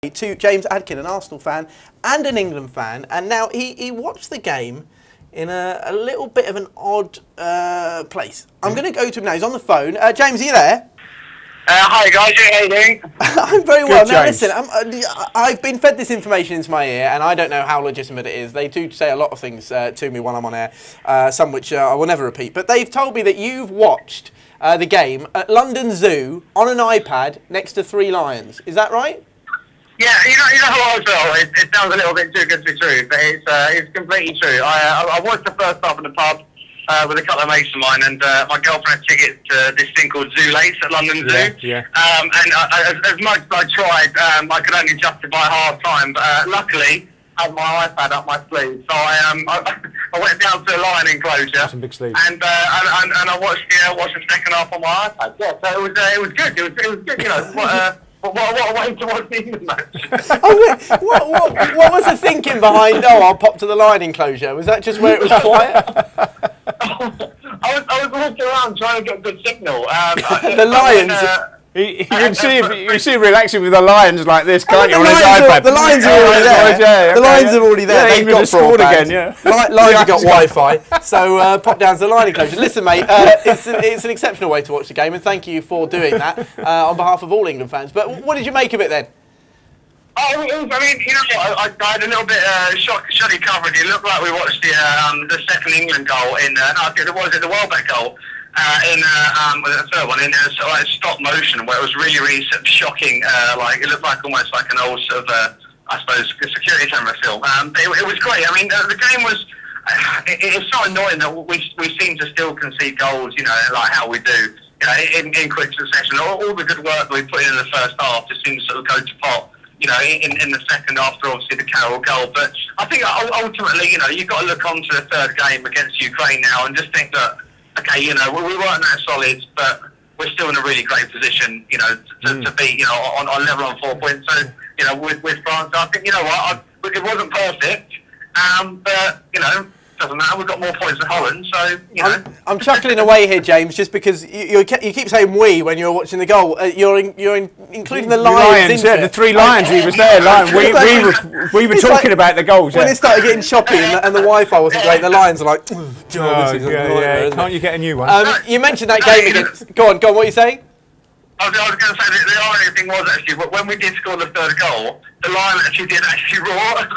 to James Adkin, an Arsenal fan and an England fan, and now he watched the game in a little bit of an odd place. I'm going to go to him now. He's on the phone. James, are you there? Hi guys, how you doing? I'm very well. Good, now James. listen, I've been fed this information into my ear, and I don't know how legitimate it is. They do say a lot of things to me while I'm on air, some which I will never repeat. But they've told me that you've watched the game at London Zoo on an iPad next to 3 lions. Is that right? Yeah, you know what I feel? It sounds a little bit too good to be true, but it's completely true. I watched the first half in the pub with a couple of mates of mine, and my girlfriend had tickets to this thing called Zoo Lace at London Zoo. Yeah. And as much as I tried, I could only justify half time, but luckily I had my iPad up my sleeve, so I went down to the lion enclosure. Some big sleeves. And I watched the second half on my iPad. Yeah, so it was good. It was good, you know. What a way to watch the England match. What was the thinking behind, I'll pop to the lion enclosure? Was that just where it was quiet? I was walking around trying to get good signal. The lions... You can see him relaxing with the lions like this, can't you, on his iPad? The lions are already there. Yeah, the lions are already there. Yeah, They've even got scored broadband. again, yeah. Lions have got Wi-Fi, so pop down to the lion enclosure. Listen, mate, it's an exceptional way to watch the game, and thank you for doing that on behalf of all England fans. But what did you make of it then? I mean, you know what, I had a little bit shoddy coverage. It looked like we watched the second England goal in, the Welbeck goal. The third one in sort of like stop motion, where it was really sort of shocking. Like it looked like almost like an old sort of, I suppose, security camera film. But it was great. I mean, the game was. It's so annoying that we seem to still concede goals. You know, like how we do. You know, in quick succession. All the good work that we put in the first half just seems to sort of go to pot. You know, in the second after obviously the Carroll goal. But I think ultimately, you know, you've got to look on to the third game against Ukraine now and just think that. Okay, you know, we weren't that solid, but we're still in a really great position, you know, to be, you know, on level on 4 points. So, you know, with France, I think, you know what, it wasn't perfect, but, you know, doesn't matter. We've got more points than Holland, so, you know. I'm chuckling away here, James, just because you keep saying we when you're watching the goal. You're including the lions. The 3 lions. He was there. We were talking about the goals. When it started getting choppy and the Wi-Fi wasn't great, the lions are like, Can't you get a new one? You mentioned that game against. Go on. What are you saying? I was going to say that the irony thing was actually when we did score the third goal, the lion actually did roar.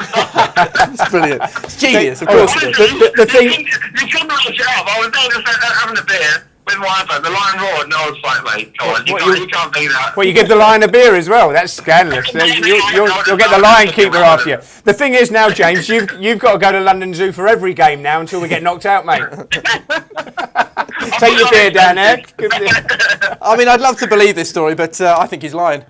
It's brilliant. It's genius, of course. The thing you couldn't match it up. I was there just having a beer with my iPad. The lion roared, and I was like, mate, come on, you can't do that. Well, you give the lion a beer as well. That's scandalous. You'll get the lion keeper after you. The thing is now, James, you've got to go to London Zoo for every game now until we get knocked out, mate. Take your beer down there. I mean, I'd love to believe this story, but I think he's lying.